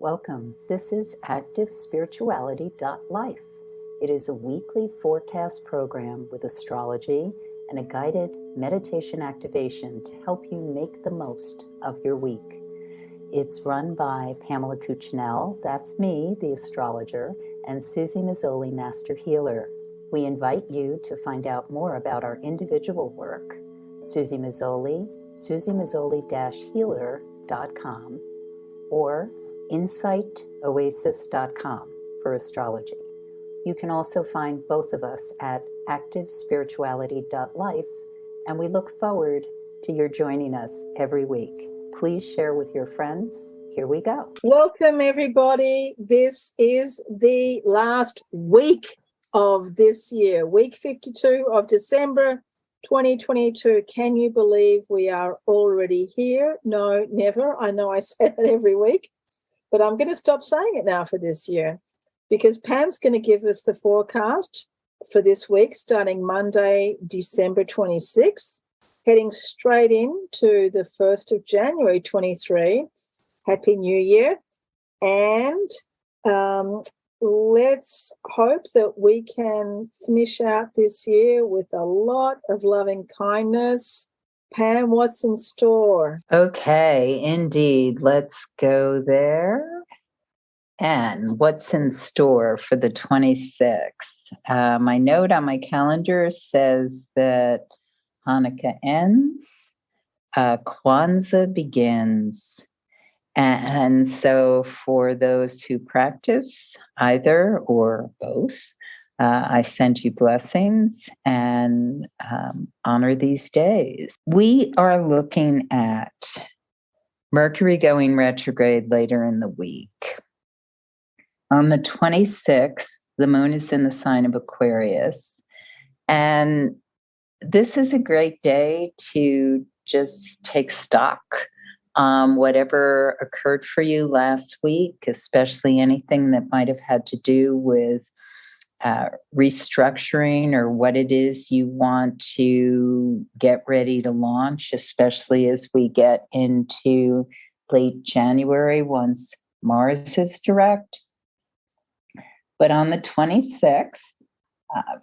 Welcome. This is ActiveSpirituality.life. It is a weekly forecast program with astrology and a guided meditation activation to help you make the most of your week. It's run by Pamela Cucinell, that's me, the astrologer, and Suzy Meszoly, Master Healer. We invite you to find out more about our individual work. Suzy Meszoly, SuzyMeszoly-healer.com, or insightoasis.com for astrology. You can also find both of us at activespirituality.life, and we look forward to your joining us every week. Please share with your friends. Here we go. Welcome, everybody. This is the last week of this year, week 52 of December 2022. Can you believe we are already here? No, never. I know I say that every week, but I'm going to stop saying it now for this year because Pam's going to give us the forecast for this week, starting Monday, December 26th, heading straight into the 1st of January 23. Happy New Year. And let's hope that we can finish out this year with a lot of loving kindness. Pam, what's in store? Okay, indeed. Let's go there. And what's in store for the 26th? My note on my calendar says that Hanukkah ends, Kwanzaa begins. And so for those who practice either or both, I send you blessings and honor these days. We are looking at Mercury going retrograde later in the week. On the 26th, the moon is in the sign of Aquarius. And this is a great day to just take stock. Whatever occurred for you last week, especially anything that might have had to do with restructuring or what it is you want to get ready to launch, especially as we get into late January once Mars is direct. But on the 26th,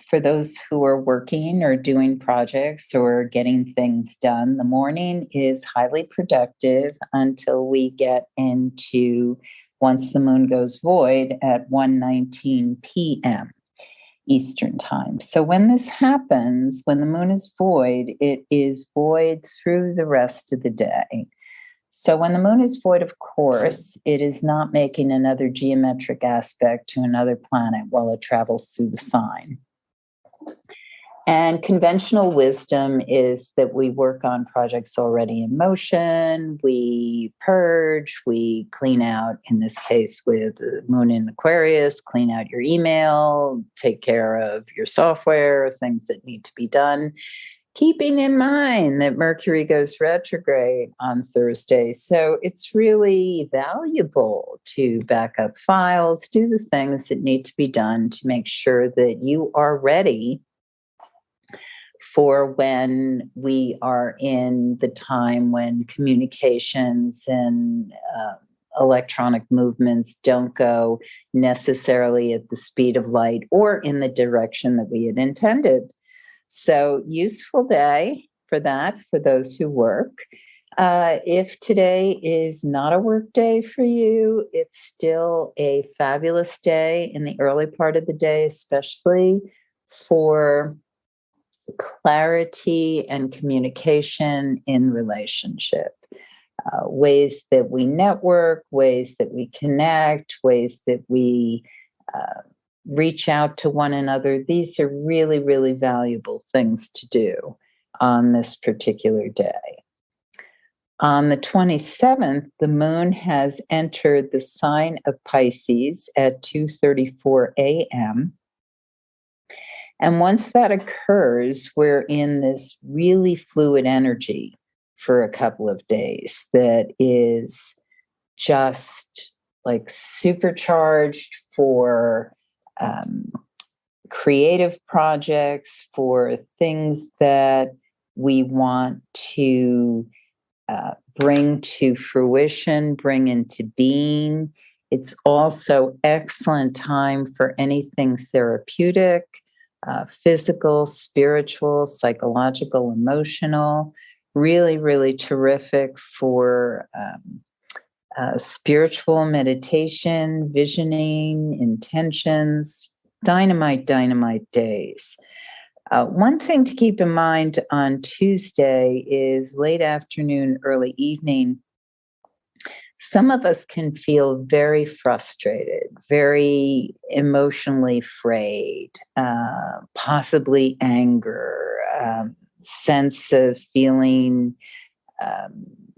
for those who are working or doing projects or getting things done, the morning is highly productive until we get into once the moon goes void at 1:19 p.m. Eastern time. So when this happens, when the moon is void, it is void through the rest of the day. So when the moon is void, of course, it is not making another geometric aspect to another planet while it travels through the sign. And conventional wisdom is that we work on projects already in motion, we purge, we clean out, in this case with the moon in Aquarius, clean out your email, take care of your software, things that need to be done. Keeping in mind that Mercury goes retrograde on Thursday. So it's really valuable to back up files, do the things that need to be done to make sure that you are ready for when we are in the time when communications and electronic movements don't go necessarily at the speed of light or in the direction that we had intended. So useful day for that, for those who work. If today is not a work day for you, it's still a fabulous day in the early part of the day, especially for clarity and communication in relationship. Ways that we network, ways that we connect, ways that we reach out to one another. These are really, really valuable things to do on this particular day. On the 27th, the moon has entered the sign of Pisces at 2:34 a.m. And once that occurs, we're in this really fluid energy for a couple of days that is just like supercharged for creative projects, for things that we want to bring to fruition, bring into being It's also excellent time for anything therapeutic, physical, spiritual, psychological, emotional. Really, really terrific for spiritual meditation, visioning, intentions, dynamite days. One thing to keep in mind on Tuesday is late afternoon, early evening. Some of us can feel very frustrated, very emotionally frayed, possibly anger, sense of feeling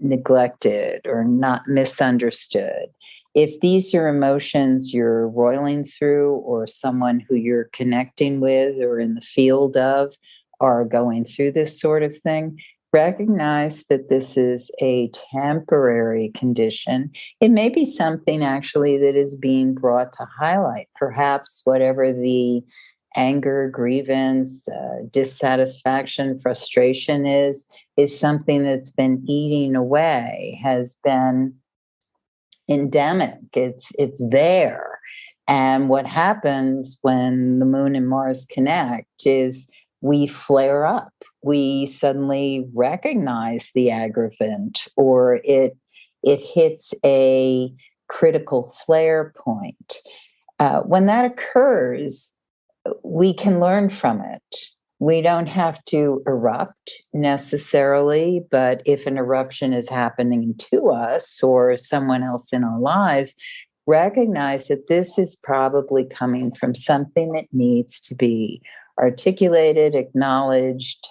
neglected or not misunderstood. If these are emotions you're roiling through, or someone who you're connecting with or in the field of are going through this sort of thing, recognize that this is a temporary condition. It may be something actually that is being brought to highlight. Perhaps whatever the anger, grievance, dissatisfaction, frustration is something that's been eating away, has been endemic. It's there. And what happens when the moon and Mars connect is we flare up. We suddenly recognize the aggravant, or it hits a critical flare point. When that occurs, we can learn from it. We don't have to erupt necessarily, but if an eruption is happening to us or someone else in our lives, recognize that this is probably coming from something that needs to be articulated, acknowledged,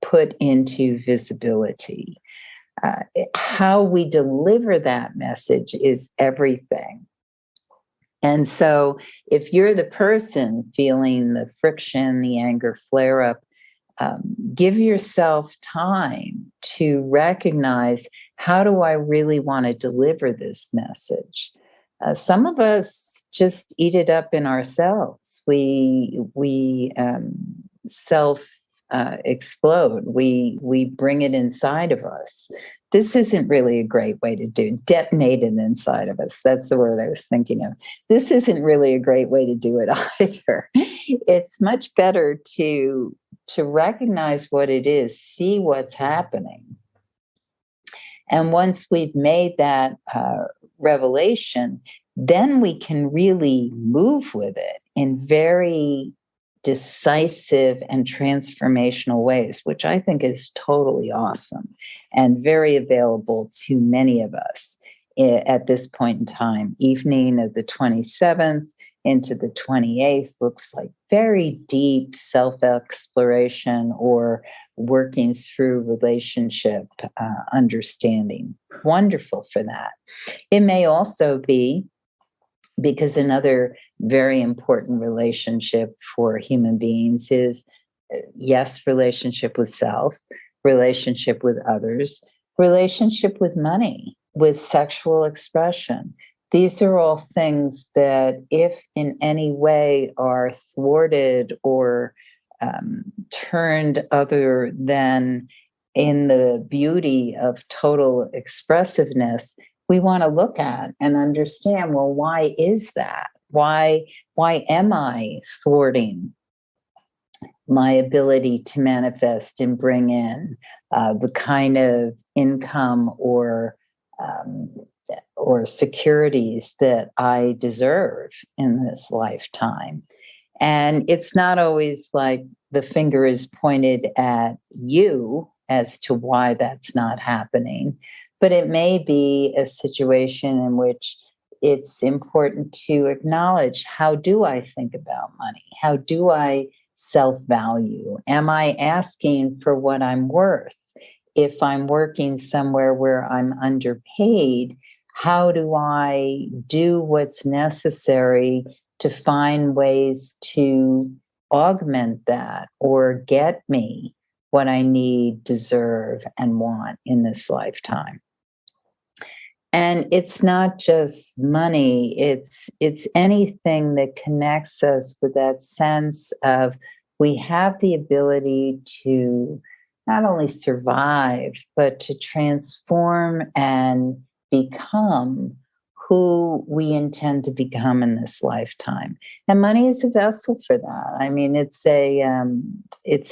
put into visibility. How we deliver that message is everything. And so if you're the person feeling the friction, the anger flare up, give yourself time to recognize, how do I really want to deliver this message? Some of us just eat it up in ourselves. We self explode. We bring it inside of us. This isn't really a great way to do. Detonate it inside of us. That's the word I was thinking of. This isn't really a great way to do it either. It's much better to recognize what it is, see what's happening. And once we've made that revelation, then we can really move with it in very decisive and transformational ways, which I think is totally awesome and very available to many of us at this point in time. Evening of the 27th into the 28th looks like very deep self-exploration or working through relationship understanding. Wonderful for that. It may also be because another very important relationship for human beings is, yes, relationship with self, relationship with others, relationship with money, with sexual expression. These are all things that, if in any way are thwarted or turned other than in the beauty of total expressiveness, we want to look at and understand, well, why is that? Why am I thwarting my ability to manifest and bring in the kind of income or securities that I deserve in this lifetime? And it's not always like the finger is pointed at you as to why that's not happening, but it may be a situation in which it's important to acknowledge, how do I think about money? How do I self-value? Am I asking for what I'm worth? If I'm working somewhere where I'm underpaid, how do I do what's necessary to find ways to augment that or get me what I need, deserve, and want in this lifetime? And it's not just money, it's anything that connects us with that sense of, we have the ability to not only survive, but to transform and become who we intend to become in this lifetime. And money is a vessel for that. I mean, it's a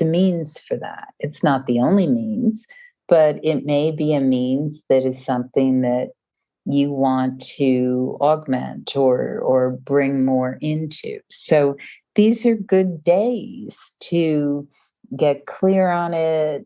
means for that. It's not the only means, but it may be a means that is something that you want to augment or bring more into. So these are good days to get clear on it,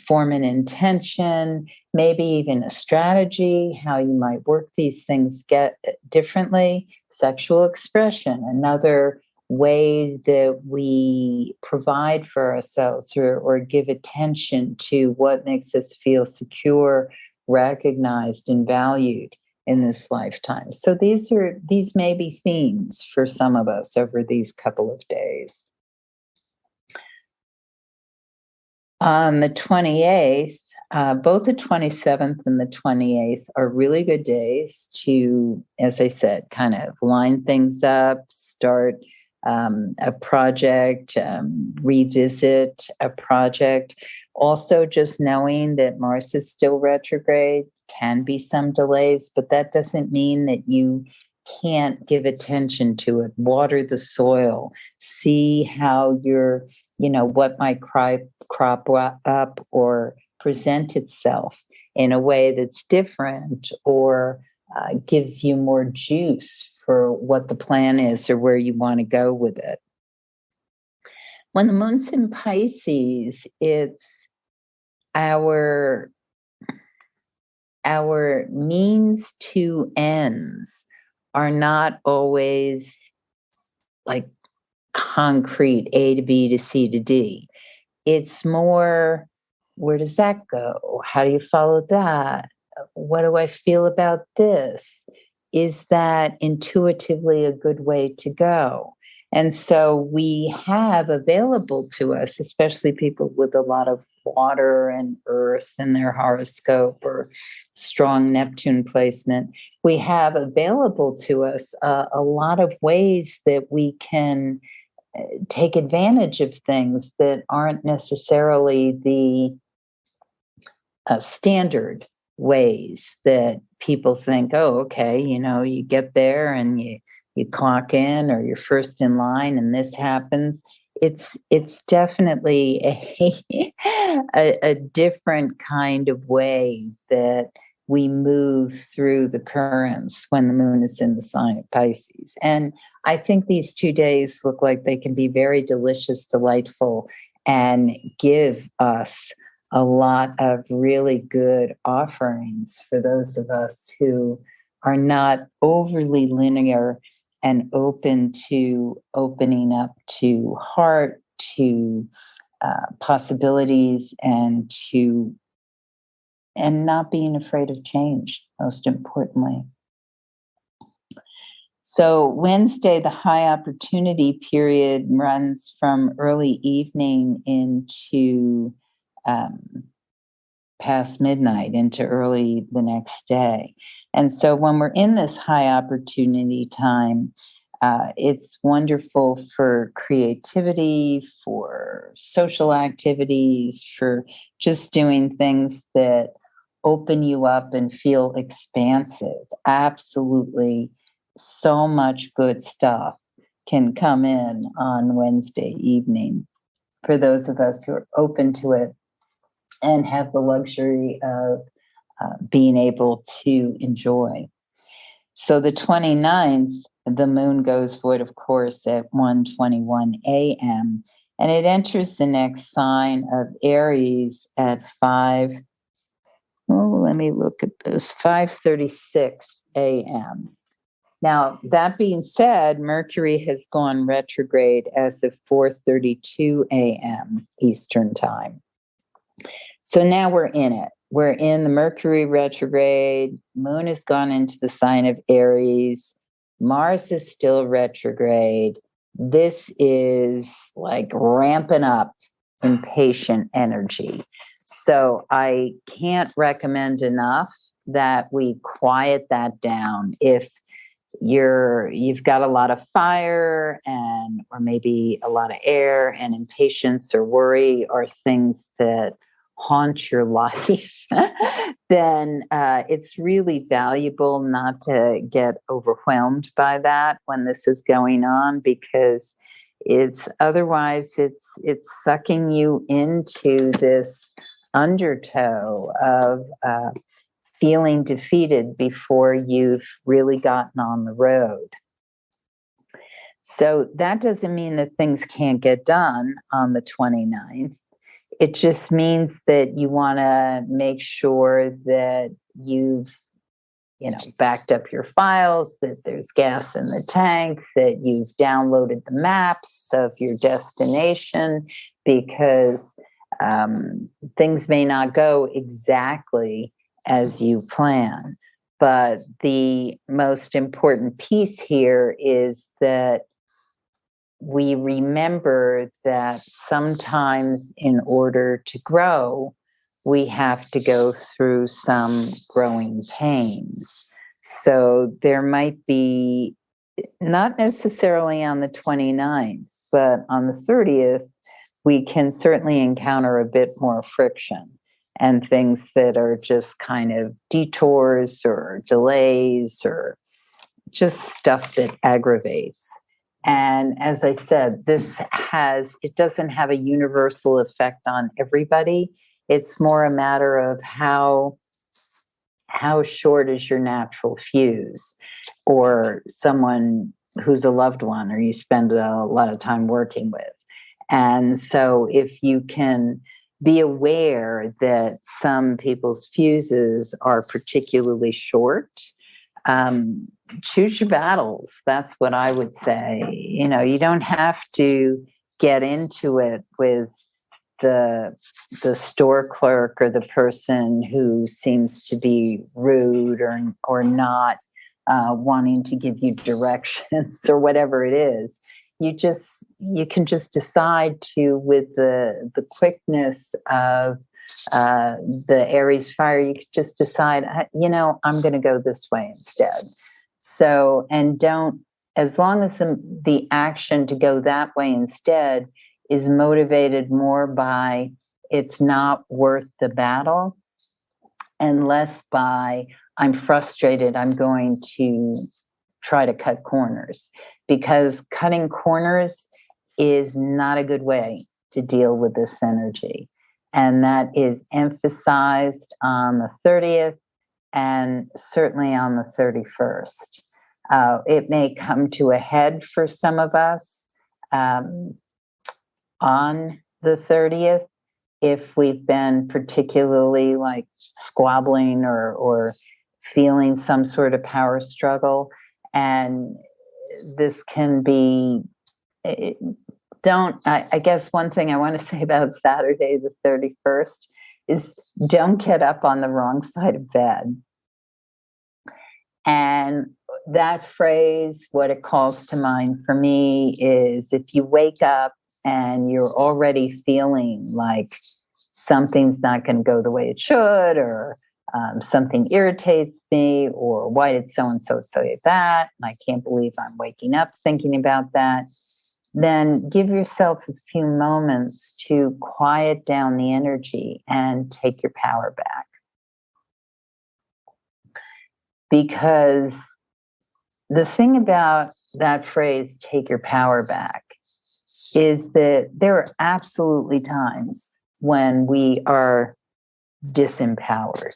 form an intention, maybe even a strategy, how you might work these things get differently. Sexual expression, another way that we provide for ourselves or give attention to what makes us feel secure, recognized, and valued in this lifetime. So these may be themes for some of us over these couple of days. On the 28th, both the 27th and the 28th are really good days to, as I said, kind of line things up, start a project, revisit a project. Also, just knowing that Mars is still retrograde, can be some delays, but that doesn't mean that you can't give attention to it. Water the soil, see how what might crop up or present itself in a way that's different or gives you more juice for what the plan is or where you want to go with it. When the moon's in Pisces, it's our means to ends are not always like concrete A to B to C to D. It's more, where does that go? How do you follow that? What do I feel about this? Is that intuitively a good way to go? And so we have available to us, especially people with a lot of water and earth in their horoscope or strong Neptune placement, we have available to us a lot of ways that we can take advantage of things that aren't necessarily the standard ways that people think, oh, okay, you get there and you clock in or you're first in line and this happens. It's definitely a different kind of way that we move through the currents when the moon is in the sign of Pisces. And I think these 2 days look like they can be very delicious, delightful, and give us a lot of really good offerings for those of us who are not overly linear and open to opening up to heart, to possibilities, and not being afraid of change, most importantly. So Wednesday, the high opportunity period runs from early evening into past midnight into early the next day. And so when we're in this high opportunity time, it's wonderful for creativity, for social activities, for just doing things that open you up and feel expansive. Absolutely, so much good stuff can come in on Wednesday evening for those of us who are open to it and have the luxury of being able to enjoy. So the 29th, the moon goes void, of course, at 1:21 a.m., and it enters the next sign of Aries at 5:36 a.m. Now, that being said, Mercury has gone retrograde as of 4:32 a.m. Eastern Time. So now we're in it. We're in the Mercury retrograde. Moon has gone into the sign of Aries. Mars is still retrograde. This is like ramping up impatient energy. So I can't recommend enough that we quiet that down. If you've got a lot of fire or maybe a lot of air, and impatience or worry are things that haunt your life, then it's really valuable not to get overwhelmed by that when this is going on, because it's sucking you into this undertow of feeling defeated before you've really gotten on the road. So that doesn't mean that things can't get done on the 29th. It just means that you want to make sure that you've, backed up your files, that there's gas in the tank, that you've downloaded the maps of your destination, because things may not go exactly as you plan. But the most important piece here is that we remember that sometimes in order to grow, we have to go through some growing pains. So there might be, not necessarily on the 29th, but on the 30th, we can certainly encounter a bit more friction and things that are just kind of detours or delays or just stuff that aggravates. And as I said, it doesn't have a universal effect on everybody. It's more a matter of how short is your natural fuse, or someone who's a loved one or you spend a lot of time working with. And so if you can be aware that some people's fuses are particularly short, choose your battles. That's what I would say. You don't have to get into it with the store clerk or the person who seems to be rude or not wanting to give you directions or whatever it is. You can just decide to, with the quickness of the Aries fire, you could just decide, I'm going to go this way instead. So, and don't, as long as the action to go that way instead is motivated more by it's not worth the battle and less by I'm frustrated, I'm going to try to cut corners, because cutting corners is not a good way to deal with this energy. And that is emphasized on the 30th and certainly on the 31st. It may come to a head for some of us on the 30th if we've been particularly like squabbling or feeling some sort of power struggle. And this can be, I guess one thing I want to say about Saturday, the 31st, is don't get up on the wrong side of bed. And that phrase, what it calls to mind for me is if you wake up and you're already feeling like something's not going to go the way it should, or something irritates me, or why did so-and-so say that? And I can't believe I'm waking up thinking about that. Then give yourself a few moments to quiet down the energy and take your power back. Because the thing about that phrase, take your power back, is that there are absolutely times when we are disempowered.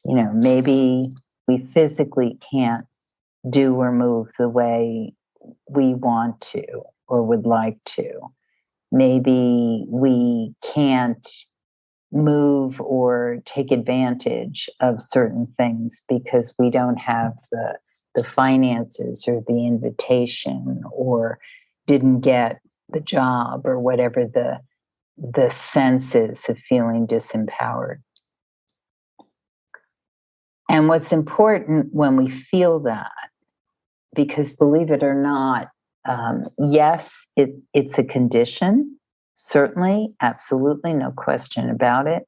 Maybe we physically can't do or move the way we want to or would like to. Maybe we can't move or take advantage of certain things because we don't have the finances or the invitation, or didn't get the job, or whatever the sense is of feeling disempowered. And what's important when we feel that, because believe it or not, yes, it's a condition, certainly, absolutely, no question about it.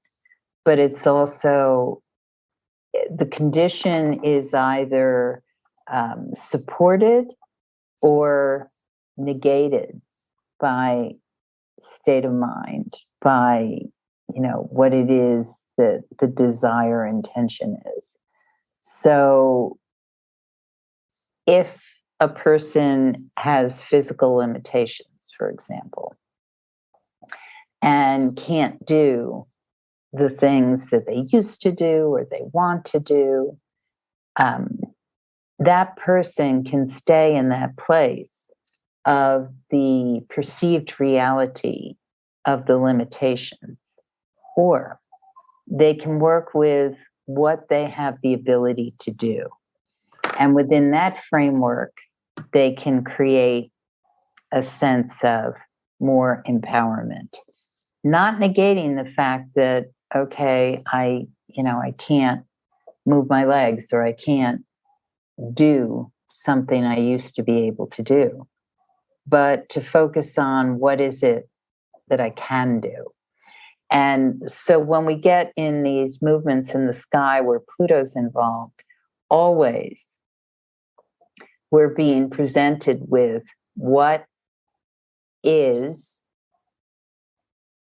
But it's also, the condition is either supported or negated by state of mind, by what it is that the desire intention is. So if a person has physical limitations, for example, and can't do the things that they used to do or they want to do, that person can stay in that place of the perceived reality of the limitations, or they can work with what they have the ability to do. And within that framework, they can create a sense of more empowerment, not negating the fact that, okay, I can't move my legs, or I can't do something I used to be able to do, but to focus on what is it that I can do. And so when we get in these movements in the sky where Pluto's involved, always we're being presented with what is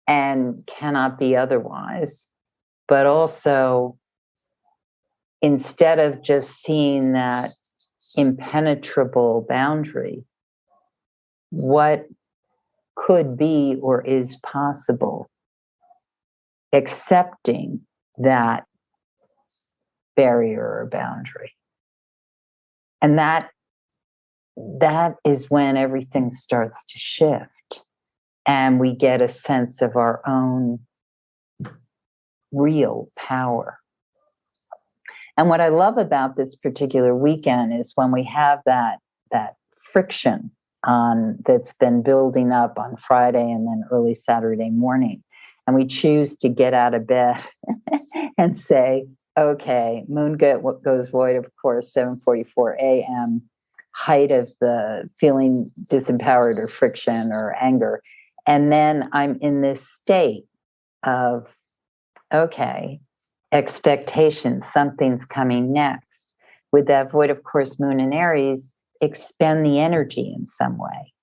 and cannot be otherwise, but also instead of just seeing that impenetrable boundary, what could be or is possible, accepting that barrier or boundary. And that is when everything starts to shift and we get a sense of our own real power. And what I love about this particular weekend is when we have that friction that's been building up on Friday and then early Saturday morning, and we choose to get out of bed and say, okay, moon goes void, of course, 7:44 a.m., height of the feeling disempowered or friction or anger. And then I'm in this state of, okay, expectation, something's coming next. With that void, of course, moon in Aries, expend the energy in some way.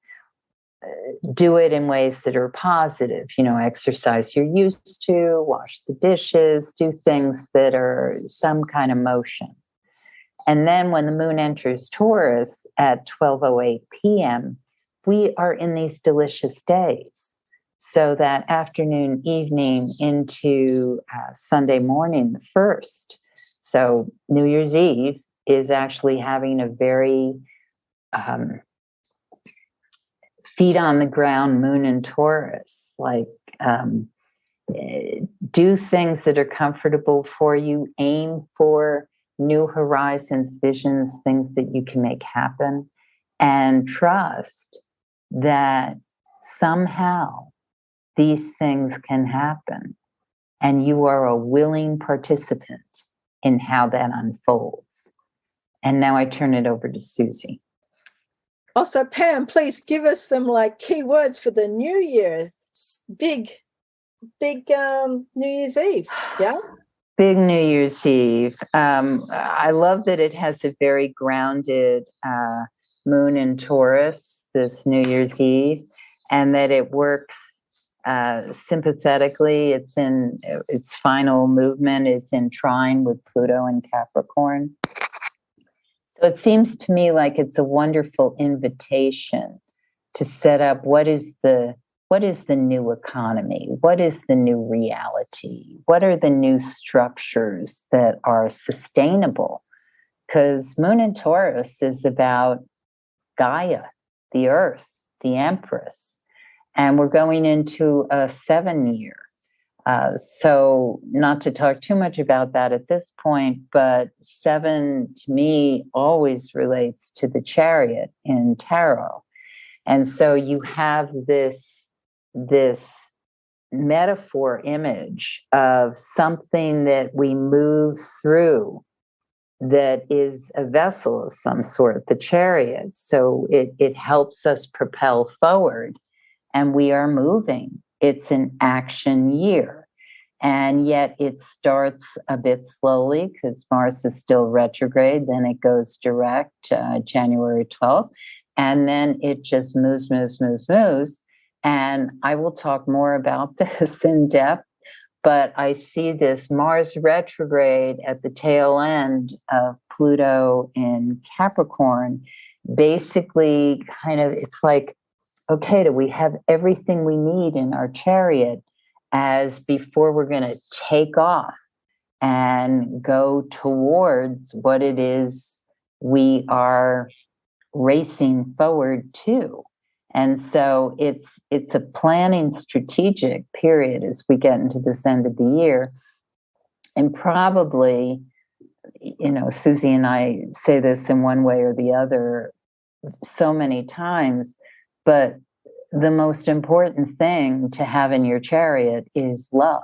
Do it in ways that are positive, exercise you're used to, wash the dishes, do things that are some kind of motion. And then when the moon enters Taurus at 12:08 p.m., we are in these delicious days. So that afternoon, evening into Sunday morning, the 1st. So New Year's Eve is actually having a very feet on the ground moon in Taurus, like do things that are comfortable for you, aim for new horizons, visions, things that you can make happen, and trust that somehow these things can happen. And you are a willing participant in how that unfolds. And now I turn it over to Suzy. Also, Pam, please give us some key words for the new year. Big New Year's Eve. Yeah. Big New Year's Eve. I love that it has a very grounded moon in Taurus this New Year's Eve, and that it works sympathetically. It's in its final movement is in trine with Pluto and Capricorn. So it seems to me like it's a wonderful invitation to set up what is the new economy? What is the new reality? What are the new structures that are sustainable? Because Moon in Taurus is about Gaia, the Earth, the Empress. And we're going into a 7-year. So not to talk too much about that at this point, but 7 to me always relates to the Chariot in tarot. And so you have this metaphor image of something that we move through that is a vessel of some sort, the Chariot. So it helps us propel forward, and we are moving. It's an action year. And yet it starts a bit slowly because Mars is still retrograde. Then it goes direct January 12th. And then it just moves. And I will talk more about this in depth but I see this Mars retrograde at the tail end of Pluto in Capricorn. Basically, kind of, it's like, okay, do we have everything we need in our chariot as before we're going to take off and go towards what it is we are racing forward to? And so it's a planning strategic period as we get into this end of the year. And probably, Suzy and I say this in one way or the other so many times, but the most important thing to have in your chariot is love.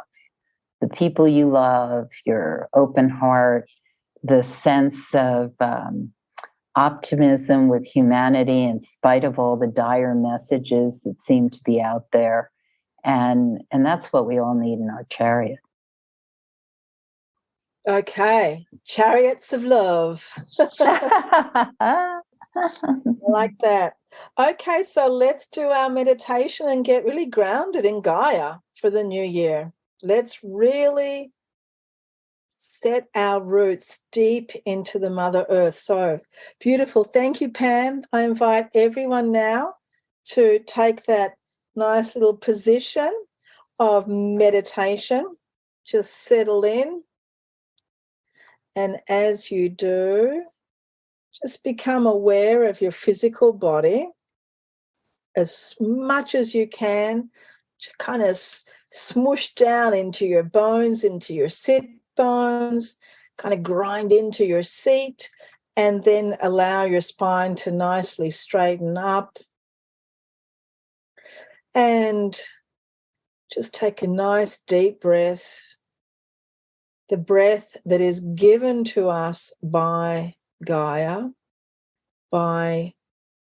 The people you love, your open heart, the sense of optimism with humanity in spite of all the dire messages that seem to be out there. And that's what we all need in our chariot. Okay, chariots of love. I like that. Okay, so let's do our meditation and get really grounded in Gaia for the new year. Let's really set our roots deep into the Mother Earth. So beautiful. Thank you, Pam. I invite everyone now to take that nice little position of meditation. Just settle in. And as you do, just become aware of your physical body as much as you can, to kind of smoosh down into your bones, into your sit bones, kind of grind into your seat, and then allow your spine to nicely straighten up. And just take a nice deep breath, the breath that is given to us by Gaia, by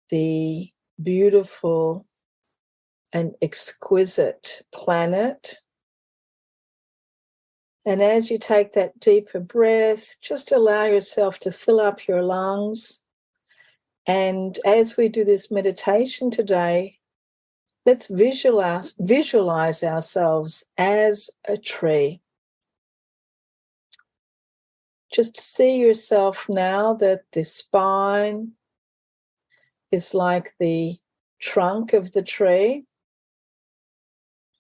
the beautiful and exquisite planet. And as you take that deeper breath, just allow yourself to fill up your lungs. And as we do this meditation today, let's visualize ourselves as a tree. Just see yourself now that the spine is like the trunk of the tree.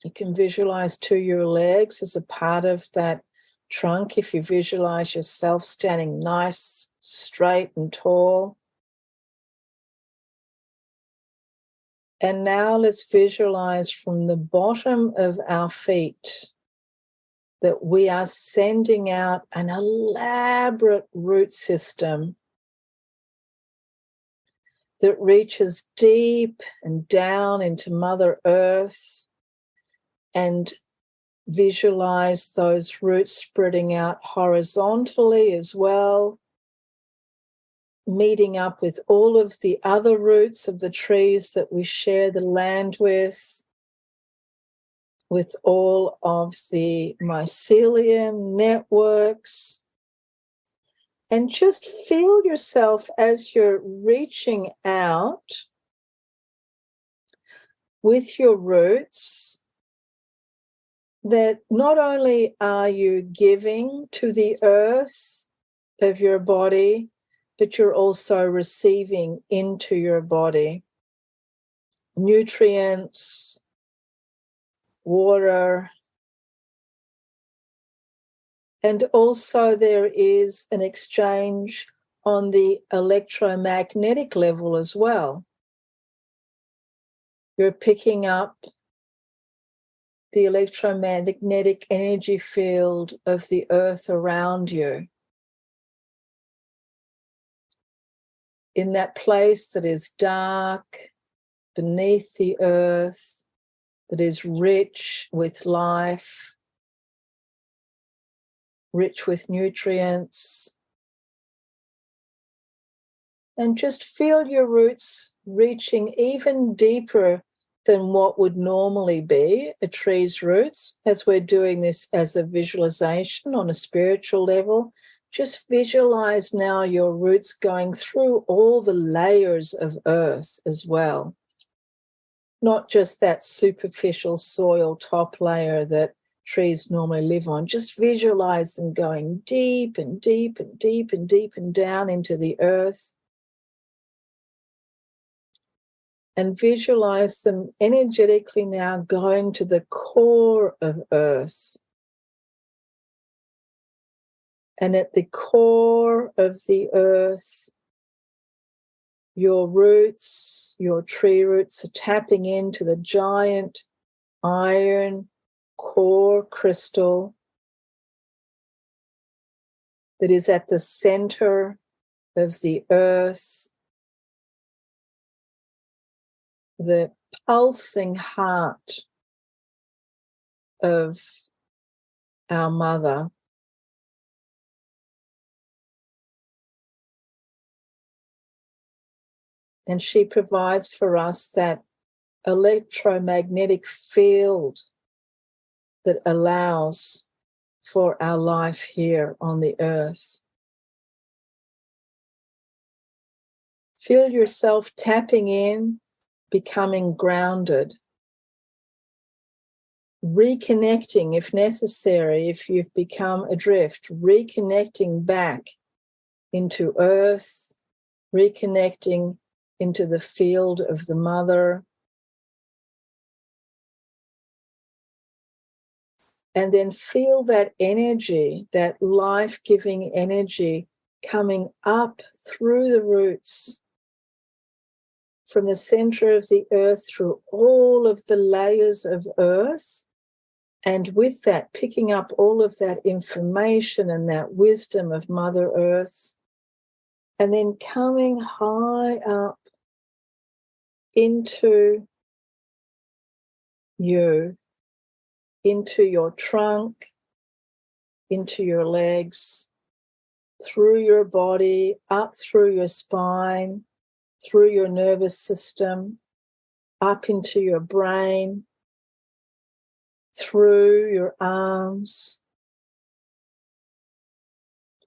You can visualize your legs as a part of that trunk if you visualize yourself standing nice, straight and tall. And now let's visualize from the bottom of our feet that we are sending out an elaborate root system that reaches deep and down into Mother Earth, and visualize those roots spreading out horizontally as well, meeting up with all of the other roots of the trees that we share the land with all of the mycelium networks. And just feel yourself as you're reaching out with your roots, that not only are you giving to the earth of your body, but you're also receiving into your body nutrients, water, and also there is an exchange on the electromagnetic level as well. You're picking up the electromagnetic energy field of the earth around you. In that place that is dark, beneath the earth, that is rich with life, rich with nutrients. And just feel your roots reaching even deeper than what would normally be a tree's roots. As we're doing this as a visualization on a spiritual level, just visualize now your roots going through all the layers of earth as well. Not just that superficial soil top layer that trees normally live on. Just visualize them going deep and deep and deep and deep and down into the earth. And visualize them energetically now going to the core of earth. And at the core of the earth, your roots, your tree roots are tapping into the giant iron core crystal that is at the center of the earth, the pulsing heart of our mother. And she provides for us that electromagnetic field that allows for our life here on the earth. Feel yourself tapping in, becoming grounded, reconnecting if necessary, if you've become adrift, reconnecting back into earth, reconnecting into the field of the mother. And then feel that energy, that life-giving energy coming up through the roots, from the center of the earth, through all of the layers of earth. And with that, picking up all of that information and that wisdom of Mother Earth. And then coming high up into you, into your trunk, into your legs, through your body, up through your spine, through your nervous system, up into your brain, through your arms.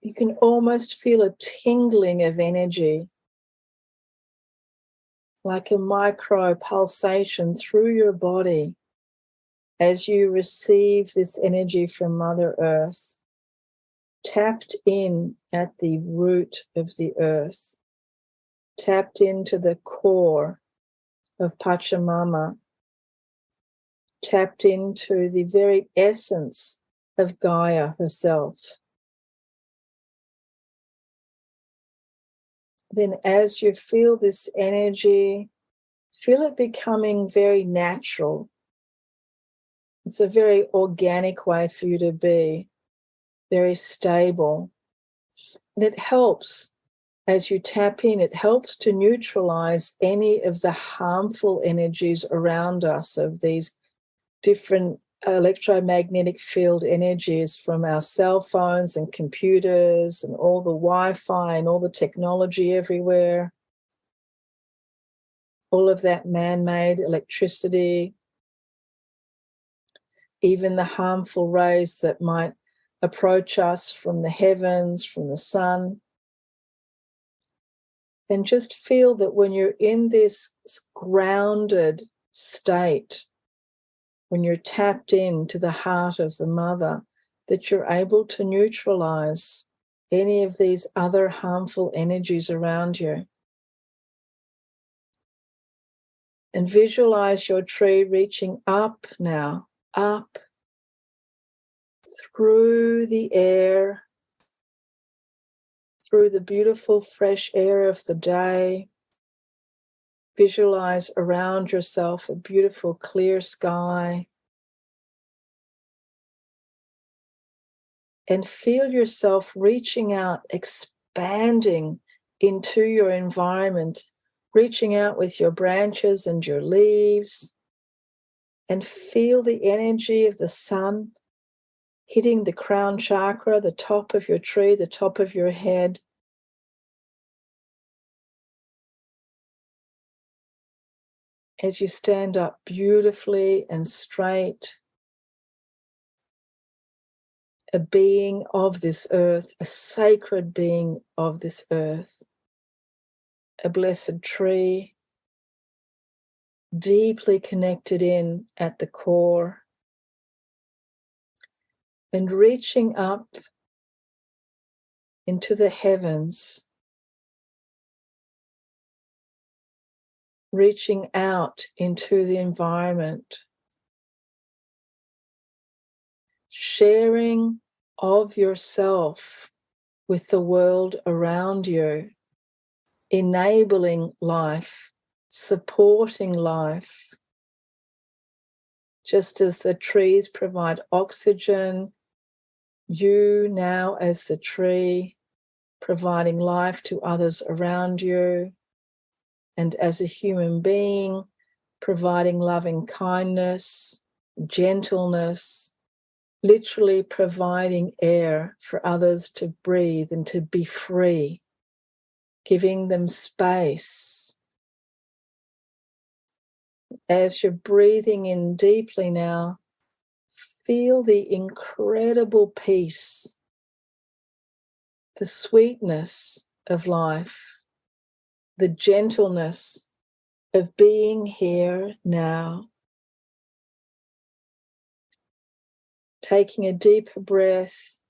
You can almost feel a tingling of energy, like a micro pulsation through your body as you receive this energy from Mother Earth, tapped in at the root of the earth, tapped into the core of Pachamama, tapped into the very essence of Gaia herself. Then as you feel this energy, feel it becoming very natural. It's a very organic way for you to be, very stable. And it helps as you tap in, it helps to neutralize any of the harmful energies around us of these different electromagnetic field energies from our cell phones and computers and all the Wi-Fi and all the technology everywhere, all of that man-made electricity, even the harmful rays that might approach us from the heavens, from the sun. And just feel that when you're in this grounded state, when you're tapped into the heart of the mother, that you're able to neutralize any of these other harmful energies around you. And visualize your tree reaching up now, up through the air, through the beautiful fresh air of the day. Visualize around yourself a beautiful clear sky. And feel yourself reaching out, expanding into your environment, reaching out with your branches and your leaves. And feel the energy of the sun hitting the crown chakra, the top of your tree, the top of your head. As you stand up beautifully and straight, a being of this earth, a sacred being of this earth, a blessed tree, deeply connected in at the core, and reaching up into the heavens, reaching out into the environment, sharing of yourself with the world around you, enabling life, supporting life. Just as the trees provide oxygen, you now as the tree, providing life to others around you, and as a human being, providing loving kindness, gentleness, literally providing air for others to breathe and to be free, giving them space. As you're breathing in deeply now, feel the incredible peace, the sweetness of life, the gentleness of being here now. Taking a deeper breath,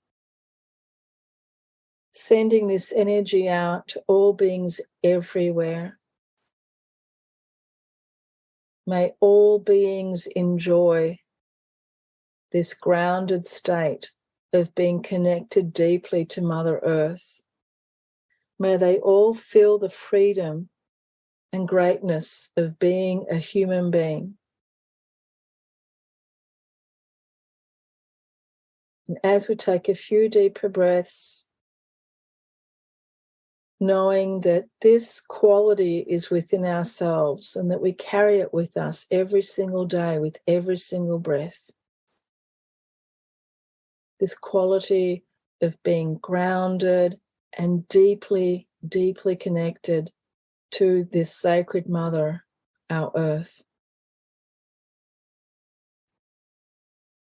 sending this energy out to all beings everywhere. May all beings enjoy this grounded state of being connected deeply to Mother Earth. May they all feel the freedom and greatness of being a human being. And as we take a few deeper breaths, knowing that this quality is within ourselves and that we carry it with us every single day, with every single breath. This quality of being grounded and deeply, deeply connected to this sacred mother, our earth.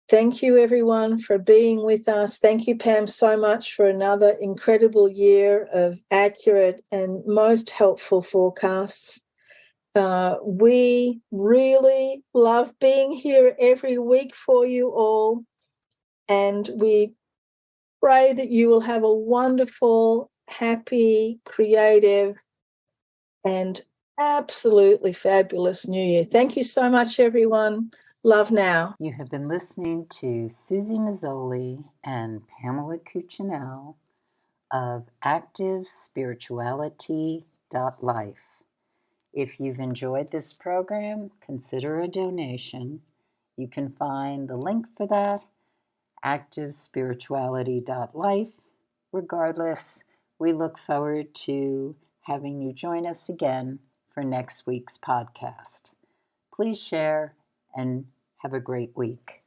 Thank you, everyone, for being with us. Thank you, Pam, so much for another incredible year of accurate and most helpful forecasts. We really love being here every week for you all, and we pray that you will have a wonderful, happy, creative, and absolutely fabulous New Year. Thank you so much, everyone. Love now. You have been listening to Suzy Meszoly and Pamela Cucinell of ActiveSpirituality.life. If you've enjoyed this program, consider a donation. You can find the link for that, ActiveSpirituality.life. Regardless, we look forward to having you join us again for next week's podcast. Please share and have a great week.